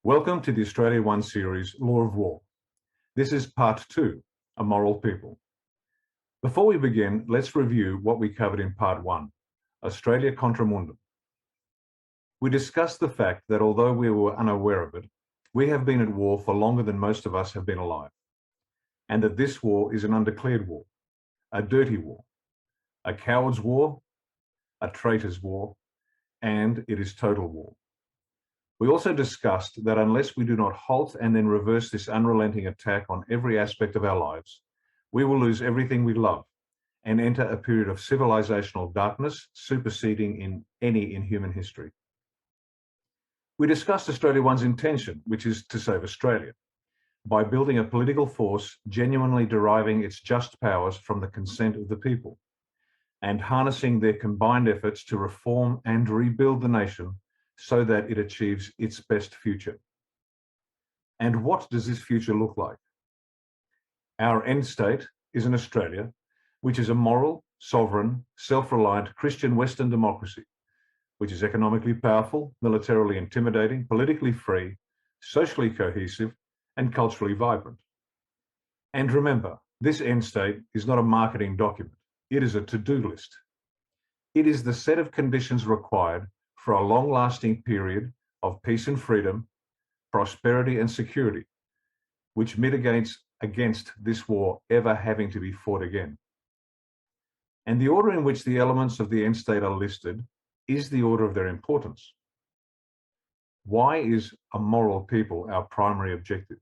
Welcome to the AustraliaOne series, Law of War. This is part 2, A Moral People. Before we begin, let's review what we covered in part 1, Australia Contra Mundum. We discussed the fact that although we were unaware of it, we have been at war for longer than most of us have been alive, and that this war is an undeclared war, a dirty war, a coward's war, a traitor's war, and it is total war. We also discussed that unless we do not halt and then reverse this unrelenting attack on every aspect of our lives, we will lose everything we love and enter a period of civilizational darkness superseding any in human history. We discussed AustraliaOne's intention, which is to save Australia, by building a political force genuinely deriving its just powers from the consent of the people, and harnessing their combined efforts to reform and rebuild the nation so that it achieves its best future. And what does this future look like? Our end state is an Australia, which is a moral, sovereign, self-reliant Christian Western democracy, which is economically powerful, militarily intimidating, politically free, socially cohesive, and culturally vibrant. And remember, this end state is not a marketing document. It is a to-do list. It is the set of conditions required for a long-lasting period of peace and freedom, prosperity and security, which mitigates against this war ever having to be fought again. And the order in which the elements of the end state are listed is the order of their importance. Why is a moral people our primary objective?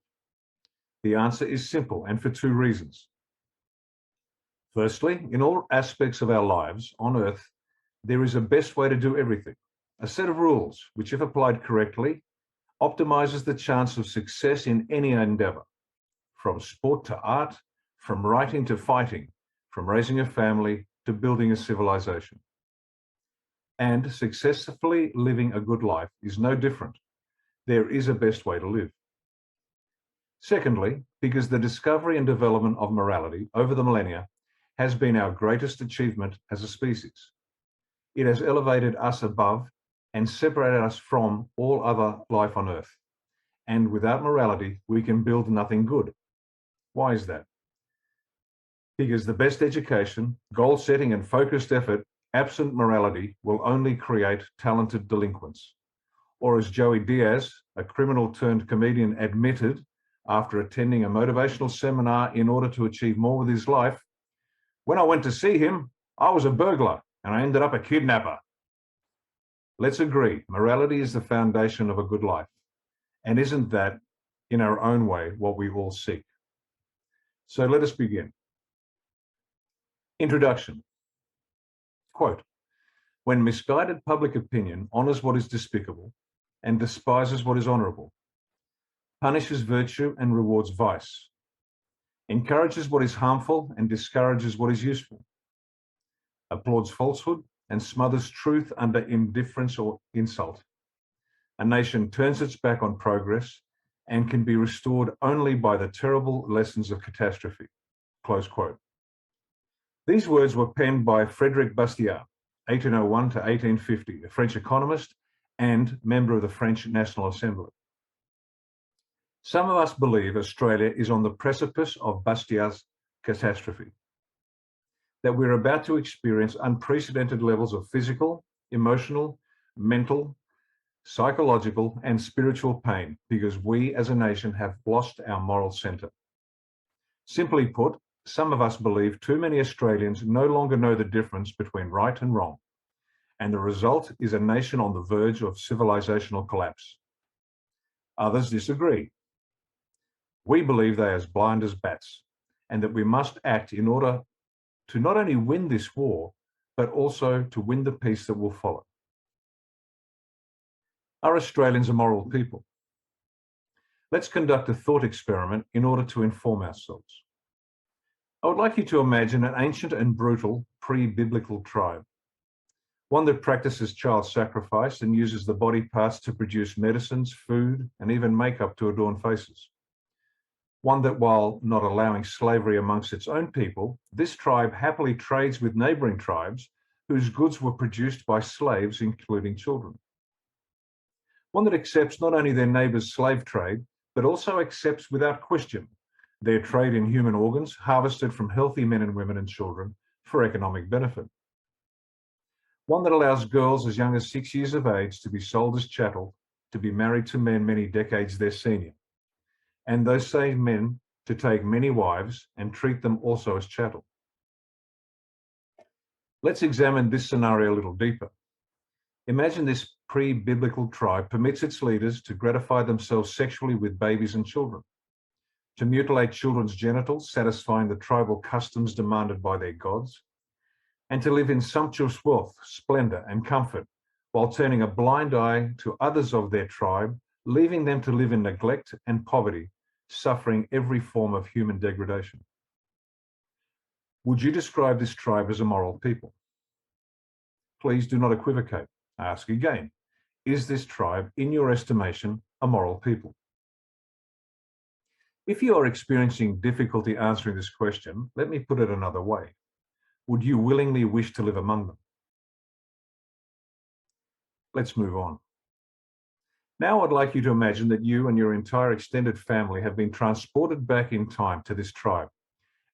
The answer is simple, and for two reasons. Firstly, in all aspects of our lives on Earth, there is a best way to do everything. A set of rules, which if applied correctly, optimizes the chance of success in any endeavor, from sport to art, from writing to fighting, from raising a family to building a civilization. And successfully living a good life is no different. There is a best way to live. Secondly, because the discovery and development of morality over the millennia has been our greatest achievement as a species. It has elevated us above and separated us from all other life on Earth. And without morality, we can build nothing good. Why is that? Because the best education, goal setting, and focused effort, absent morality, will only create talented delinquents. Or as Joey Diaz, a criminal turned comedian, admitted after attending a motivational seminar in order to achieve more with his life, "When I went to see him, I was a burglar and I ended up a kidnapper." Let's agree, morality is the foundation of a good life. And isn't that, in our own way, what we all seek? So let us begin. Introduction. Quote, "When misguided public opinion honors what is despicable and despises what is honorable, punishes virtue and rewards vice, encourages what is harmful and discourages what is useful, applauds falsehood and smothers truth under indifference or insult, a nation turns its back on progress and can be restored only by the terrible lessons of catastrophe." Close quote. These words were penned by Frédéric Bastiat, 1801 to 1850, a French economist and member of the French National Assembly. Some of us believe Australia is on the precipice of Bastiat's catastrophe, that we're about to experience unprecedented levels of physical, emotional, mental, psychological, and spiritual pain because we as a nation have lost our moral centre. Simply put, some of us believe too many Australians no longer know the difference between right and wrong, and the result is a nation on the verge of civilizational collapse. Others disagree. We believe they are as blind as bats, and that we must act in order to not only win this war, but also to win the peace that will follow. Are Australians a moral people? Let's conduct a thought experiment in order to inform ourselves. I would like you to imagine an ancient and brutal pre-biblical tribe, one that practices child sacrifice and uses the body parts to produce medicines, food, and even makeup to adorn faces. One that, while not allowing slavery amongst its own people, this tribe happily trades with neighboring tribes whose goods were produced by slaves, including children. one that accepts not only their neighbour's slave trade, but also accepts without question their trade in human organs harvested from healthy men and women and children for economic benefit. One that allows girls as young as 6 years of age to be sold as chattel, to be married to men many decades their senior, and those same men to take many wives and treat them also as chattel. Let's examine this scenario a little deeper. Imagine this pre-biblical tribe permits its leaders to gratify themselves sexually with babies and children, to mutilate children's genitals, satisfying the tribal customs demanded by their gods, and to live in sumptuous wealth, splendor, and comfort, while turning a blind eye to others of their tribe, leaving them to live in neglect and poverty, suffering every form of human degradation. Would you describe this tribe as a moral people? Please do not equivocate. I ask again, is this tribe, in your estimation, a moral people? If you are experiencing difficulty answering this question, let me put it another way. Would you willingly wish to live among them? Let's move on. Now I'd like you to imagine that you and your entire extended family have been transported back in time to this tribe.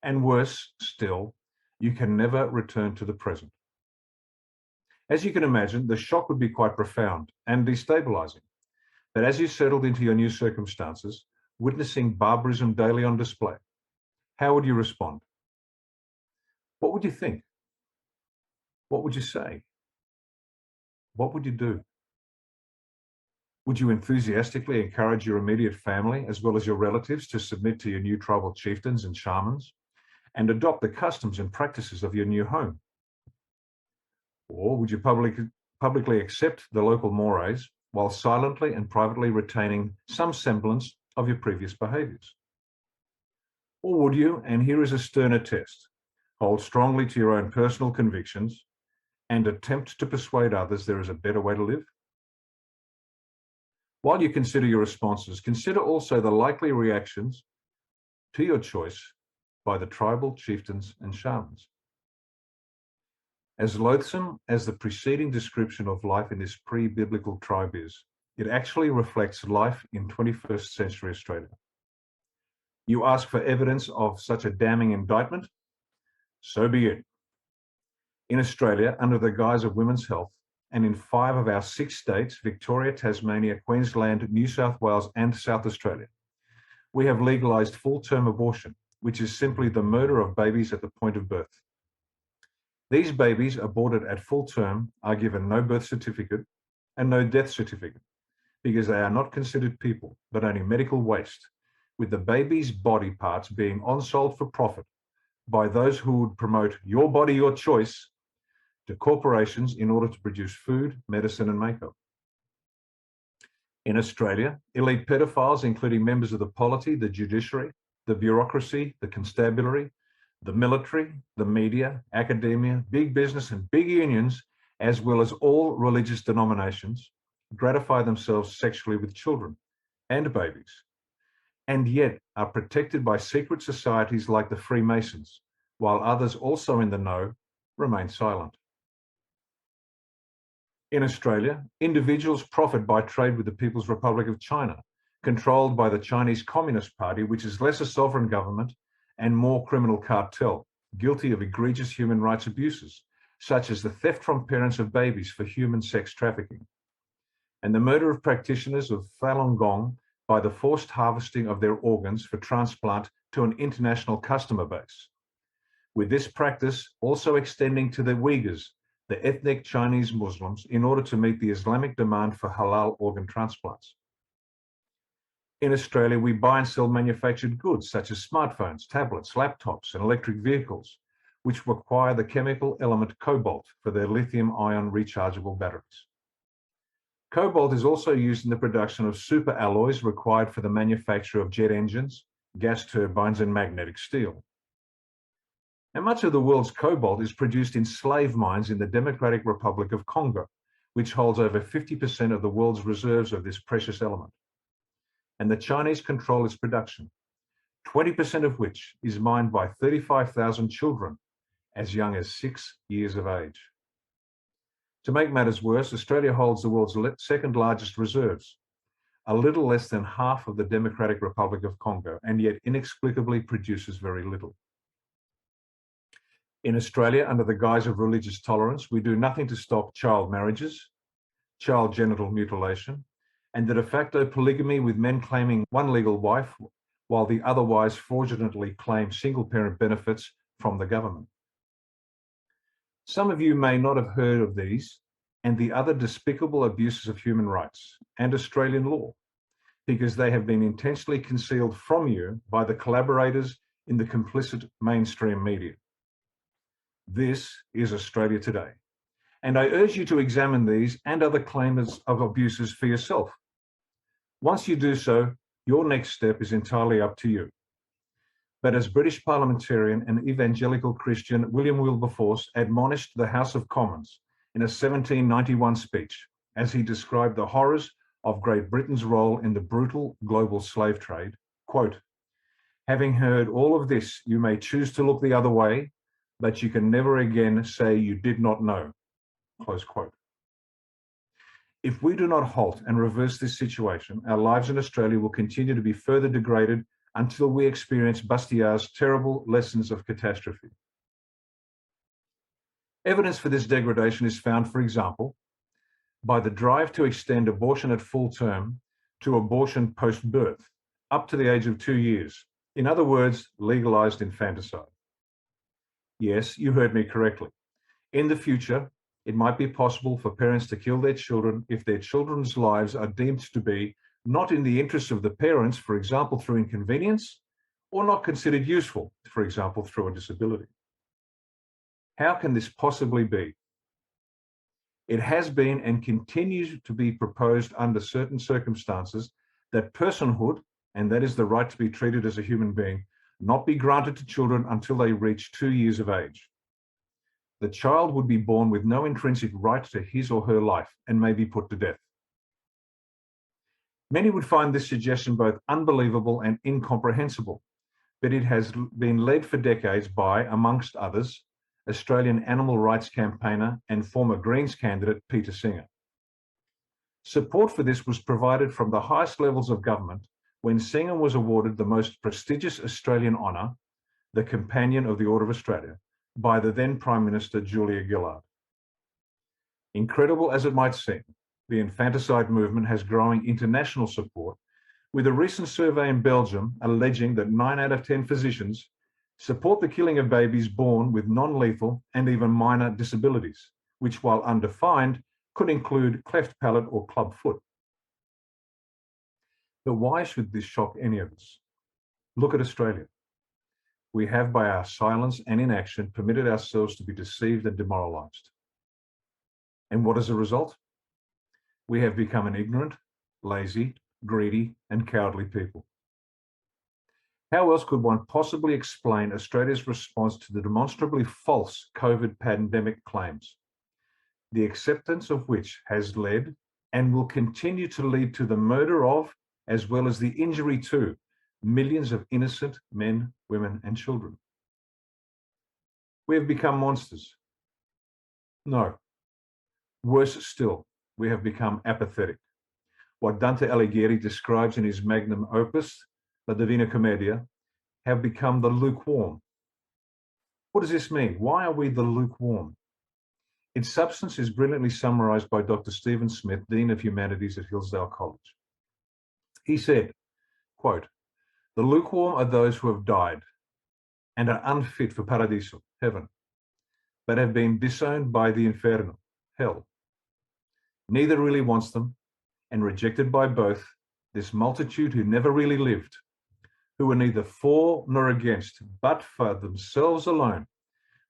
And worse still, you can never return to the present. As you can imagine, the shock would be quite profound and destabilizing. But as you settled into your new circumstances, witnessing barbarism daily on display, how would you respond? What would you think? What would you say? What would you do? Would you enthusiastically encourage your immediate family as well as your relatives to submit to your new tribal chieftains and shamans and adopt the customs and practices of your new home? Or would you publicly accept the local mores while silently and privately retaining some semblance of your previous behaviours? Or would you, and here is a sterner test, hold strongly to your own personal convictions and attempt to persuade others there is a better way to live? While you consider your responses, consider also the likely reactions to your choice by the tribal chieftains and shamans. As loathsome as the preceding description of life in this pre-biblical tribe is, it actually reflects life in 21st century Australia. You ask for evidence of such a damning indictment? So be it. In Australia, under the guise of women's health, and in 5 of our 6 states, Victoria, Tasmania, Queensland, New South Wales, and South Australia, we have legalised full-term abortion, which is simply the murder of babies at the point of birth. These babies aborted at full term are given no birth certificate and no death certificate because they are not considered people, but only medical waste, with the baby's body parts being on-sold for profit by those who would promote your body, your choice to corporations in order to produce food, medicine, and makeup. In Australia, elite pedophiles, including members of the polity, the judiciary, the bureaucracy, the constabulary, the military, the media, academia, big business, and big unions, as well as all religious denominations, gratify themselves sexually with children and babies, and yet are protected by secret societies like the Freemasons, while others also in the know remain silent. In Australia, individuals profit by trade with the People's Republic of China, controlled by the Chinese Communist Party, which is less a sovereign government and more criminal cartel, guilty of egregious human rights abuses, such as the theft from parents of babies for human sex trafficking, and the murder of practitioners of Falun Gong by the forced harvesting of their organs for transplant to an international customer base, with this practice also extending to the Uyghurs, the ethnic Chinese Muslims, in order to meet the Islamic demand for halal organ transplants. In Australia, we buy and sell manufactured goods such as smartphones, tablets, laptops, and electric vehicles, which require the chemical element cobalt for their lithium-ion rechargeable batteries. Cobalt is also used in the production of super alloys required for the manufacture of jet engines, gas turbines, and magnetic steel. And much of the world's cobalt is produced in slave mines in the Democratic Republic of Congo, which holds over 50% of the world's reserves of this precious element. And the Chinese control its production, 20% of which is mined by 35,000 children as young as 6 years of age. To make matters worse, Australia holds the world's second largest reserves, a little less than half of the Democratic Republic of Congo, and yet inexplicably produces very little. In Australia, under the guise of religious tolerance, we do nothing to stop child marriages, child genital mutilation, and the de facto polygamy with men claiming one legal wife while the other wives fraudulently claim single-parent benefits from the government. Some of you may not have heard of these and the other despicable abuses of human rights and Australian law, because they have been intentionally concealed from you by the collaborators in the complicit mainstream media. This is Australia today, and I urge you to examine these and other claimants of abuses for yourself. Once you do so, your next step is entirely up to you. But as British parliamentarian and evangelical Christian William Wilberforce admonished the House of Commons in a 1791 speech, as he described the horrors of Great Britain's role in the brutal global slave trade, quote, "Having heard all of this, you may choose to look the other way, but you can never again say you did not know," close quote. If we do not halt and reverse this situation, our lives in Australia will continue to be further degraded until we experience Bastiat's terrible lessons of catastrophe. Evidence for this degradation is found, for example, by the drive to extend abortion at full term to abortion post-birth, up to the age of 2 years. In other words, legalized infanticide. Yes, you heard me correctly. In the future, it might be possible for parents to kill their children if their children's lives are deemed to be not in the interest of the parents, for example, through inconvenience, or not considered useful, for example, through a disability. How can this possibly be? It has been and continues to be proposed under certain circumstances that personhood, and that is the right to be treated as a human being, not be granted to children until they reach 2 years of age. The child would be born with no intrinsic right to his or her life and may be put to death. Many would find this suggestion both unbelievable and incomprehensible, but it has been led for decades by, amongst others, Australian animal rights campaigner and former Greens candidate Peter Singer. Support for this was provided from the highest levels of government when Singer was awarded the most prestigious Australian honour, the Companion of the Order of Australia, by the then Prime Minister Julia Gillard. Incredible as it might seem, the infanticide movement has growing international support, with a recent survey in Belgium alleging that 9 out of 10 physicians support the killing of babies born with non-lethal and even minor disabilities, which, while undefined, could include cleft palate or club foot. But why should this shock any of us? Look at Australia. We have, by our silence and inaction, permitted ourselves to be deceived and demoralized. And what is the result? We have become an ignorant, lazy, greedy, and cowardly people. How else could one possibly explain Australia's response to the demonstrably false COVID pandemic claims, the acceptance of which has led and will continue to lead to the murder of, as well as the injury to, millions of innocent men, women, and children? We have become monsters. No. Worse still, we have become apathetic. What Dante Alighieri describes in his magnum opus, La Divina Commedia, have become the lukewarm. What does this mean? Why are we the lukewarm? Its substance is brilliantly summarized by Dr. Stephen Smith, Dean of Humanities at Hillsdale College. He said, quote, "The lukewarm are those who have died and are unfit for paradiso, heaven, but have been disowned by the inferno, hell. Neither really wants them, and rejected by both, this multitude who never really lived, who were neither for nor against, but for themselves alone,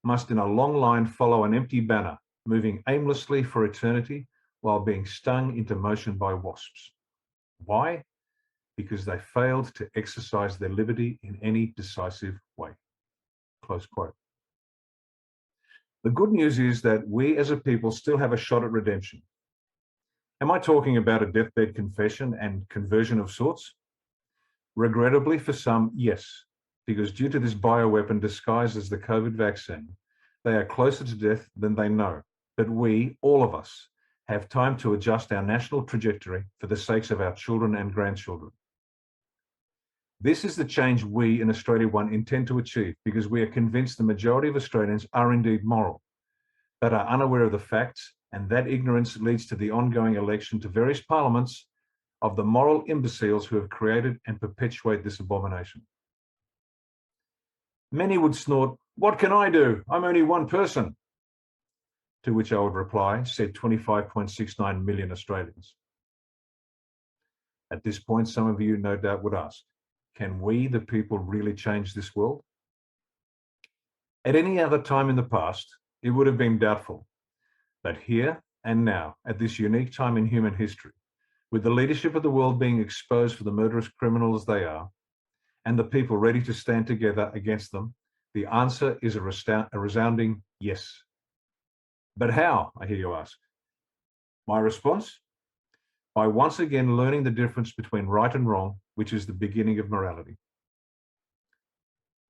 must in a long line follow an empty banner, moving aimlessly for eternity while being stung into motion by wasps. Why? Because they failed to exercise their liberty in any decisive way." Close quote. The good news is that we as a people still have a shot at redemption. Am I talking about a deathbed confession and conversion of sorts? Regrettably for some, yes, because due to this bioweapon disguised as the COVID vaccine, they are closer to death than they know, but we, all of us, have time to adjust our national trajectory for the sakes of our children and grandchildren. This is the change we in AustraliaOne intend to achieve because we are convinced the majority of Australians are indeed moral, but are unaware of the facts, and that ignorance leads to the ongoing election to various parliaments of the moral imbeciles who have created and perpetuate this abomination. Many would snort, "What can I do? I'm only one person." To which I would reply, said 25.69 million Australians. At this point, some of you no doubt would ask, can we, the people, really change this world? At any other time in the past, it would have been doubtful. But here and now, at this unique time in human history, with the leadership of the world being exposed for the murderous criminals they are, and the people ready to stand together against them, the answer is a resounding yes. But how, I hear you ask? My response? By once again learning the difference between right and wrong, which is the beginning of morality.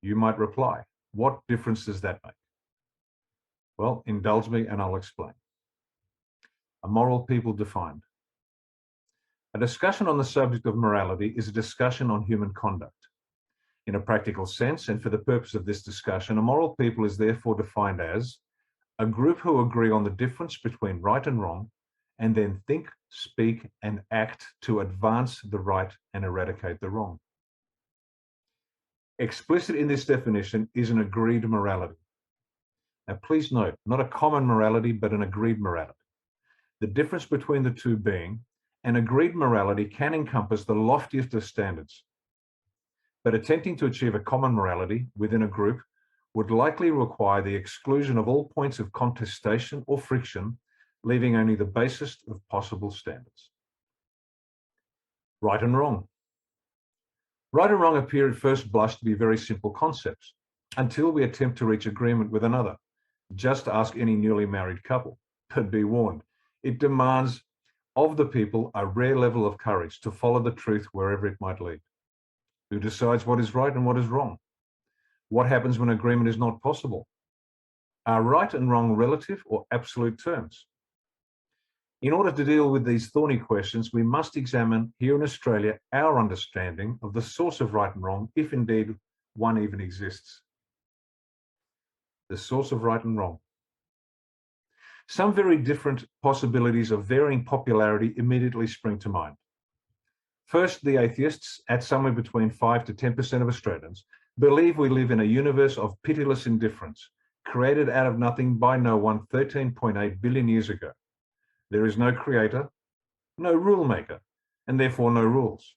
You might reply, what difference does that make? Well, indulge me and I'll explain. A moral people defined. A discussion on the subject of morality is a discussion on human conduct. In a practical sense, and for the purpose of this discussion, a moral people is therefore defined as a group who agree on the difference between right and wrong, and then think, speak, and act to advance the right and eradicate the wrong. Explicit in this definition is an agreed morality. Now, please note, not a common morality, but an agreed morality. The difference between the two being, an agreed morality can encompass the loftiest of standards, but attempting to achieve a common morality within a group would likely require the exclusion of all points of contestation or friction, leaving only the basest of possible standards. Right and wrong. Right and wrong appear at first blush to be very simple concepts, until we attempt to reach agreement with another. Just ask any newly married couple, but be warned, it demands of the people a rare level of courage to follow the truth wherever it might lead. Who decides what is right and what is wrong? What happens when agreement is not possible? Are right and wrong relative or absolute terms? In order to deal with these thorny questions, we must examine here in Australia our understanding of the source of right and wrong, if indeed one even exists. The source of right and wrong. Some very different possibilities of varying popularity immediately spring to mind. First, the atheists, at somewhere between 5 to 10% of Australians, believe we live in a universe of pitiless indifference, created out of nothing by no one 13.8 billion years ago. There is no creator, no rule maker, and therefore no rules.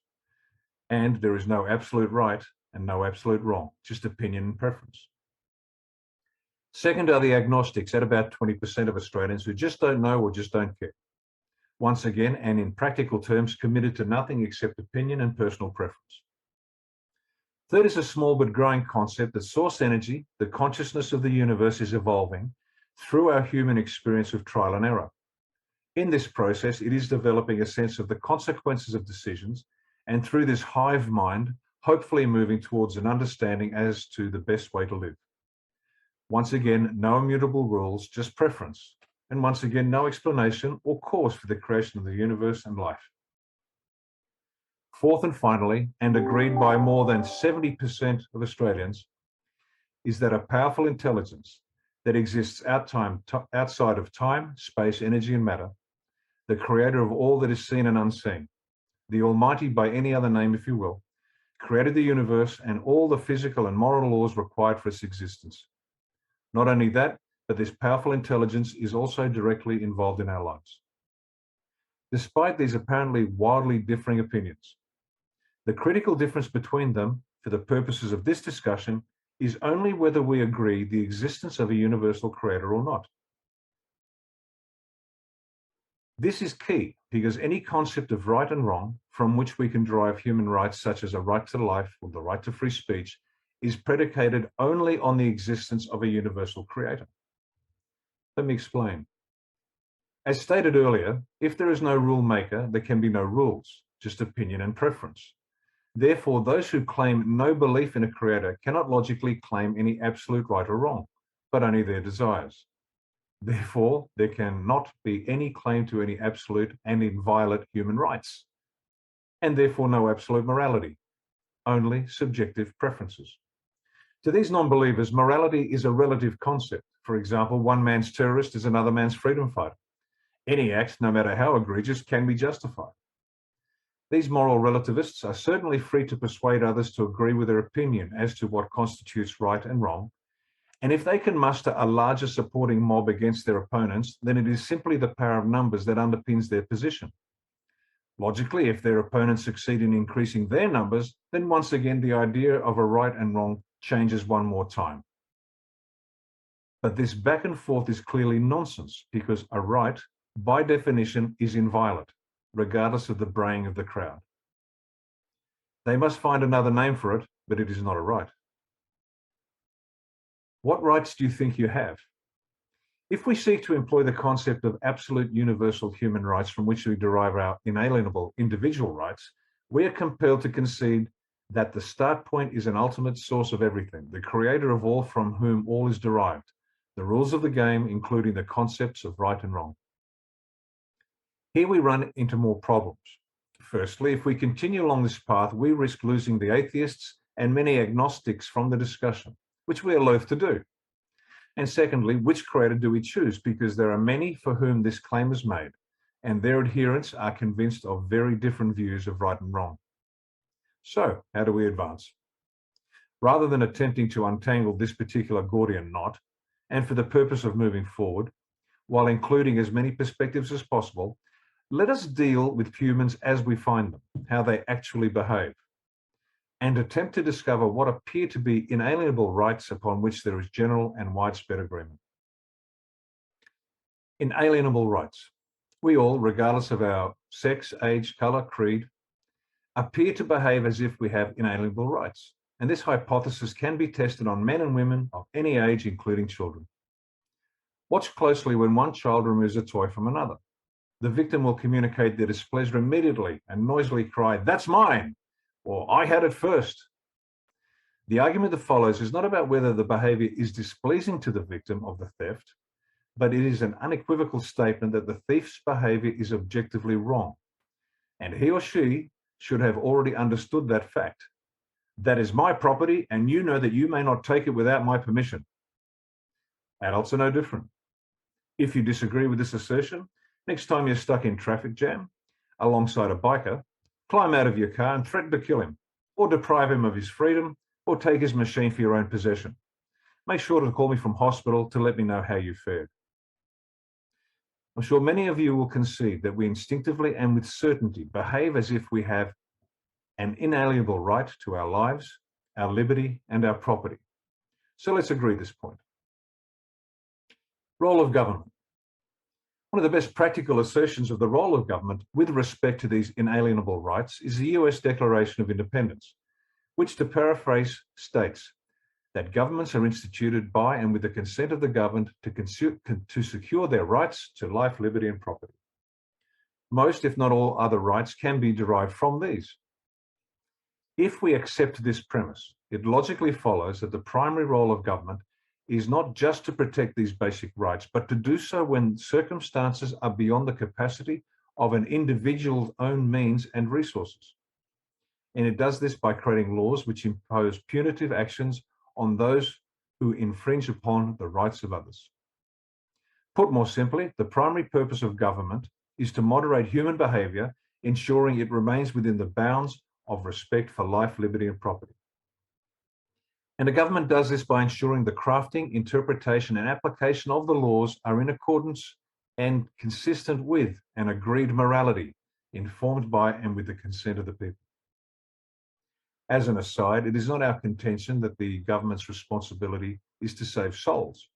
And there is no absolute right and no absolute wrong, just opinion and preference. Second are the agnostics, at about 20% of Australians who just don't know or just don't care. Once again, and in practical terms, committed to nothing except opinion and personal preference. Third is a small but growing concept that source energy, the consciousness of the universe, is evolving through our human experience of trial and error. In this process, it is developing a sense of the consequences of decisions, and through this hive mind, hopefully moving towards an understanding as to the best way to live. Once again, no immutable rules, just preference. And once again, no explanation or cause for the creation of the universe and life. Fourth and finally, and agreed by more than 70% of Australians, is that a powerful intelligence that exists outside of time, space, energy, and matter, the creator of all that is seen and unseen, the Almighty by any other name, if you will, created the universe and all the physical and moral laws required for its existence. Not only that, but this powerful intelligence is also directly involved in our lives. Despite these apparently wildly differing opinions, the critical difference between them, for the purposes of this discussion, is only whether we agree the existence of a universal creator or not. This is key because any concept of right and wrong, from which we can derive human rights such as a right to life or the right to free speech, is predicated only on the existence of a universal creator. Let me explain. As stated earlier, if there is no rule maker, there can be no rules, just opinion and preference. Therefore, those who claim no belief in a creator cannot logically claim any absolute right or wrong, but only their desires. Therefore, there cannot be any claim to any absolute and inviolate human rights, and therefore no absolute morality, only subjective preferences. To these non-believers, morality is a relative concept. For example, one man's terrorist is another man's freedom fighter. Any act, no matter how egregious, can be justified. These moral relativists are certainly free to persuade others to agree with their opinion as to what constitutes right and wrong, and if they can muster a larger supporting mob against their opponents, then it is simply the power of numbers that underpins their position. Logically, if their opponents succeed in increasing their numbers, then once again the idea of a right and wrong changes one more time. But this back and forth is clearly nonsense, because a right, by definition, is inviolate, regardless of the braying of the crowd. They must find another name for it, but it is not a right. What rights do you think you have? If we seek to employ the concept of absolute universal human rights from which we derive our inalienable individual rights, we are compelled to concede that the start point is an ultimate source of everything, the creator of all from whom all is derived, the rules of the game, including the concepts of right and wrong. Here we run into more problems. Firstly, if we continue along this path, we risk losing the atheists and many agnostics from the discussion, which we are loath to do. And secondly, which creator do we choose? Because there are many for whom this claim is made, and their adherents are convinced of very different views of right and wrong. So, how do we advance? Rather than attempting to untangle this particular Gordian knot, and for the purpose of moving forward, while including as many perspectives as possible, let us deal with humans as we find them, how they actually behave, and attempt to discover what appear to be inalienable rights upon which there is general and widespread agreement. Inalienable rights. We all, regardless of our sex, age, colour, creed, appear to behave as if we have inalienable rights, and this hypothesis can be tested on men and women of any age, including children. Watch closely when one child removes a toy from another. The victim will communicate their displeasure immediately and noisily cry, "That's mine!" or "I had it first." The argument that follows is not about whether the behavior is displeasing to the victim of the theft, but it is an unequivocal statement that the thief's behavior is objectively wrong, and he or she should have already understood that fact. That is my property, and you know that you may not take it without my permission. Adults are no different. If you disagree with this assertion, next time you're stuck in traffic jam alongside a biker, climb out of your car and threaten to kill him, or deprive him of his freedom, or take his machine for your own possession. Make sure to call me from hospital to let me know how you fared. I'm sure many of you will concede that we instinctively and with certainty behave as if we have an inalienable right to our lives, our liberty, and our property. So let's agree this point. Role of government. One of the best practical assertions of the role of government with respect to these inalienable rights is the US Declaration of Independence, which, to paraphrase, states that governments are instituted by and with the consent of the governed to secure their rights to life, liberty, and property. Most, if not all, other rights can be derived from these. If we accept this premise, it logically follows that the primary role of government is not just to protect these basic rights, but to do so when circumstances are beyond the capacity of an individual's own means and resources. And it does this by creating laws which impose punitive actions on those who infringe upon the rights of others. Put more simply, the primary purpose of government is to moderate human behavior, ensuring it remains within the bounds of respect for life, liberty, and property. And the government does this by ensuring the crafting, interpretation, and application of the laws are in accordance and consistent with an agreed morality, informed by and with the consent of the people. As an aside, it is not our contention that the government's responsibility is to save souls.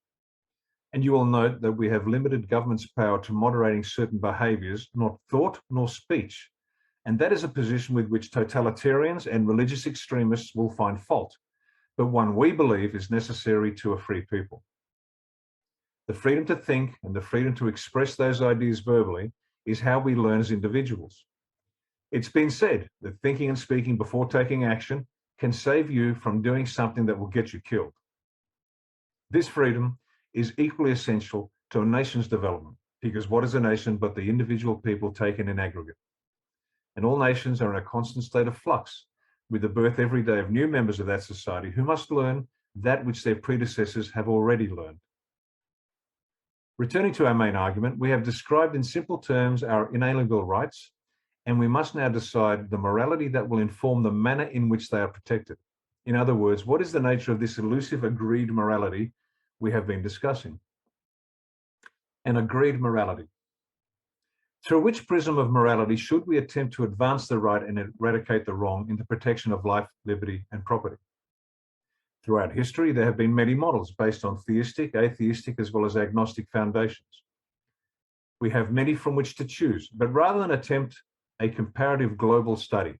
And you will note that we have limited government's power to moderating certain behaviours, not thought nor speech. And that is a position with which totalitarians and religious extremists will find fault, but one we believe is necessary to a free people. The freedom to think and the freedom to express those ideas verbally is how we learn as individuals. It's been said that thinking and speaking before taking action can save you from doing something that will get you killed. This freedom is equally essential to a nation's development, because what is a nation but the individual people taken in aggregate? And all nations are in a constant state of flux, with the birth every day of new members of that society who must learn that which their predecessors have already learned. Returning to our main argument, we have described in simple terms our inalienable rights, and we must now decide the morality that will inform the manner in which they are protected. In other words, what is the nature of this elusive agreed morality we have been discussing? An agreed morality. Through which prism of morality should we attempt to advance the right and eradicate the wrong in the protection of life, liberty, and property? Throughout history, there have been many models based on theistic, atheistic, as well as agnostic foundations. We have many from which to choose, but rather than attempt a comparative global study,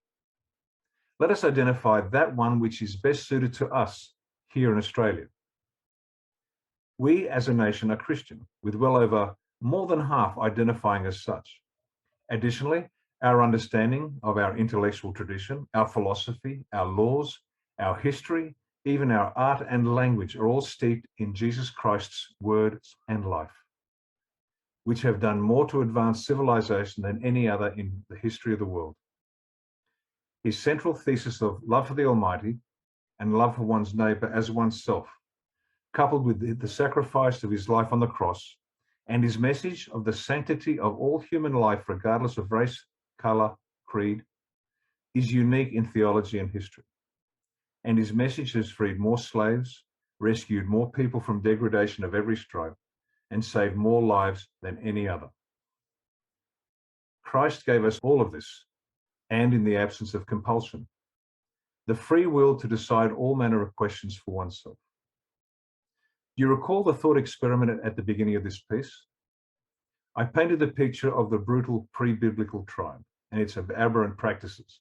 let us identify that one which is best suited to us here in Australia. We as a nation are Christian, with well over more than half identifying as such. Additionally, our understanding of our intellectual tradition, our philosophy, our laws, our history, even our art and language are all steeped in Jesus Christ's words and life, which have done more to advance civilization than any other in the history of the world. His central thesis of love for the Almighty and love for one's neighbor as oneself, coupled with the sacrifice of his life on the cross, and his message of the sanctity of all human life, regardless of race, color, creed, is unique in theology and history. And his message has freed more slaves, rescued more people from degradation of every stripe, and saved more lives than any other. Christ gave us all of this, and in the absence of compulsion, the free will to decide all manner of questions for oneself. Do you recall the thought experiment at the beginning of this piece? I painted the picture of the brutal pre-biblical tribe and its aberrant practices.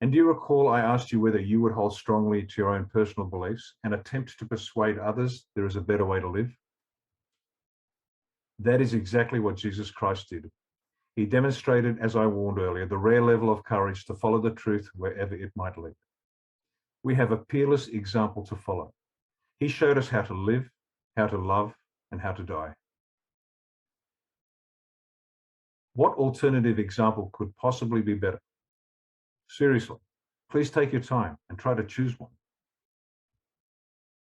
And do you recall I asked you whether you would hold strongly to your own personal beliefs and attempt to persuade others there is a better way to live? That is exactly what Jesus Christ did. He demonstrated, as I warned earlier, the rare level of courage to follow the truth wherever it might lead. We have a peerless example to follow. He showed us how to live, how to love, and how to die. What alternative example could possibly be better? Seriously, please take your time and try to choose one.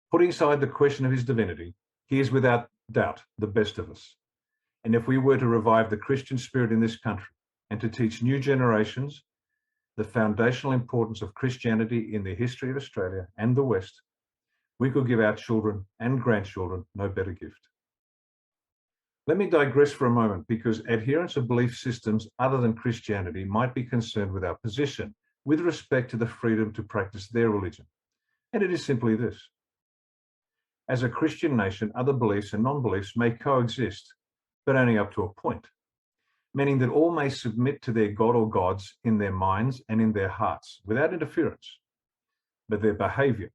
Putting aside the question of his divinity, he is without doubt the best of us. And if we were to revive the Christian spirit in this country and to teach new generations the foundational importance of Christianity in the history of Australia and the West, we could give our children and grandchildren no better gift. Let me digress for a moment, because adherents of belief systems other than Christianity might be concerned with our position with respect to the freedom to practice their religion. And it is simply this. As a Christian nation, other beliefs and non-beliefs may coexist, but only up to a point, meaning that all may submit to their God or gods in their minds and in their hearts without interference, but their behaviour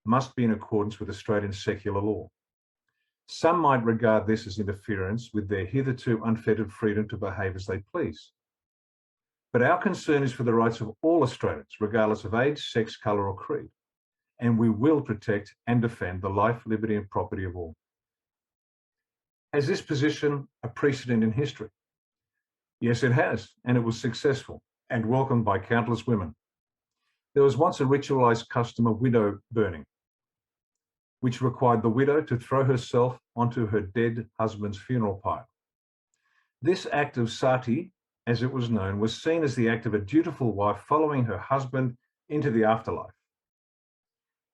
must be in accordance with Australian secular law. Some might regard this as interference with their hitherto unfettered freedom to behave as they please. But our concern is for the rights of all Australians, regardless of age, sex, colour or creed, and we will protect and defend the life, liberty and property of all. Has this position a precedent in history? Yes, it has, and it was successful and welcomed by countless women. There was once a ritualised custom of widow burning, which required the widow to throw herself onto her dead husband's funeral pile. This act of sati, as it was known, was seen as the act of a dutiful wife following her husband into the afterlife.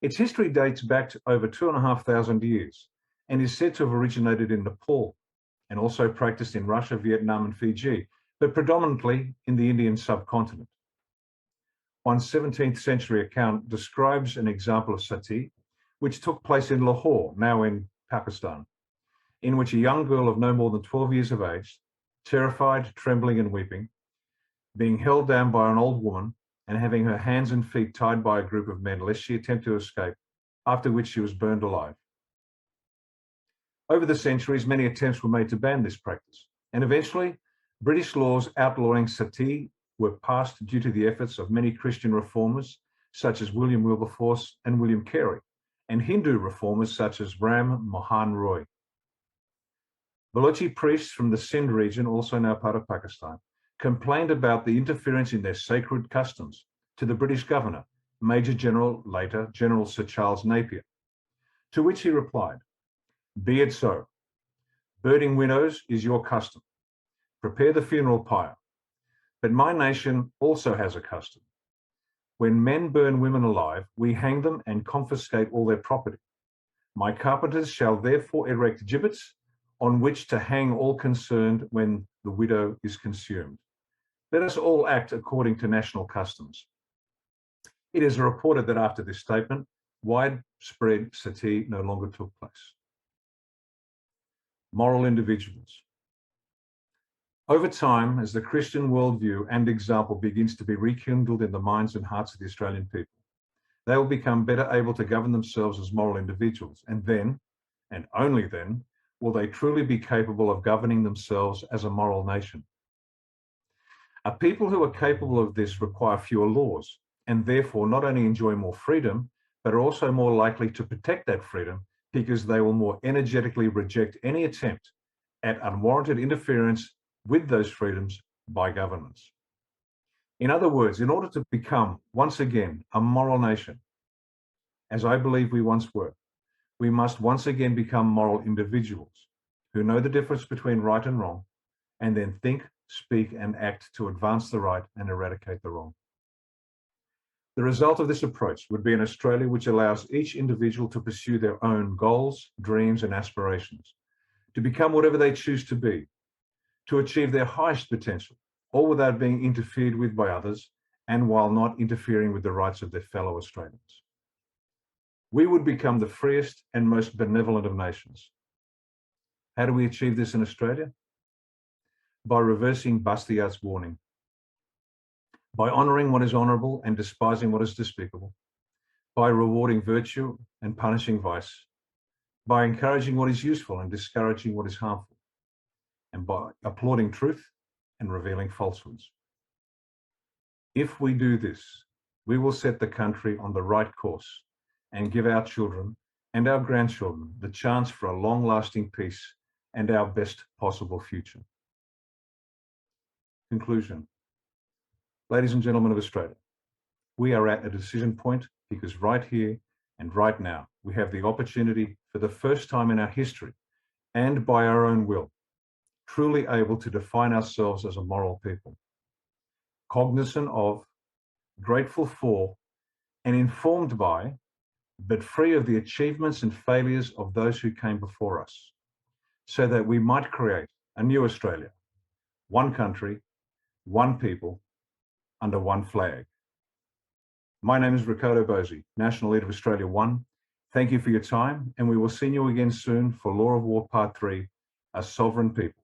Its history dates back to over 2,500 years and is said to have originated in Nepal and also practiced in Russia, Vietnam and Fiji, but predominantly in the Indian subcontinent. One 17th century account describes an example of sati, which took place in Lahore, now in Pakistan, in which a young girl of no more than 12 years of age, terrified, trembling and weeping, being held down by an old woman and having her hands and feet tied by a group of men lest she attempt to escape, after which she was burned alive. Over the centuries, many attempts were made to ban this practice, and eventually British laws outlawing sati were passed due to the efforts of many Christian reformers such as William Wilberforce and William Carey, and Hindu reformers such as Ram Mohan Roy. Balochi priests from the Sindh region, also now part of Pakistan, complained about the interference in their sacred customs to the British governor, Major General, later General Sir Charles Napier, to which he replied, "Be it so. Birding widows is your custom. Prepare the funeral pyre. But my nation also has a custom. When men burn women alive, we hang them and confiscate all their property. My carpenters shall therefore erect gibbets on which to hang all concerned when the widow is consumed. Let us all act according to national customs." It is reported that after this statement, widespread sati no longer took place. Moral individuals. Over time, as the Christian worldview and example begins to be rekindled in the minds and hearts of the Australian people, they will become better able to govern themselves as moral individuals, and then, and only then, will they truly be capable of governing themselves as a moral nation. A people who are capable of this require fewer laws, and therefore not only enjoy more freedom, but are also more likely to protect that freedom because they will more energetically reject any attempt at unwarranted interference with those freedoms by governments. In other words, in order to become, once again, a moral nation, as I believe we once were, we must once again become moral individuals who know the difference between right and wrong, and then think, speak, and act to advance the right and eradicate the wrong. The result of this approach would be an Australia which allows each individual to pursue their own goals, dreams, and aspirations, to become whatever they choose to be, to achieve their highest potential, all without being interfered with by others and while not interfering with the rights of their fellow Australians. We would become the freest and most benevolent of nations. How do we achieve this in Australia? By reversing Bastiat's warning, by honouring what is honourable and despising what is despicable, by rewarding virtue and punishing vice, by encouraging what is useful and discouraging what is harmful, and by applauding truth and revealing falsehoods. If we do this, we will set the country on the right course and give our children and our grandchildren the chance for a long-lasting peace and our best possible future. Conclusion. Ladies and gentlemen of Australia, we are at a decision point because right here and right now, we have the opportunity for the first time in our history and by our own will, truly able to define ourselves as a moral people, cognizant of, grateful for, and informed by, but free of the achievements and failures of those who came before us, so that we might create a new Australia, one country, one people, under one flag. My name is Riccardo Bosi, National Leader of AustraliaOne. Thank you for your time, and we will see you again soon for Law of War Part 3, A Sovereign People.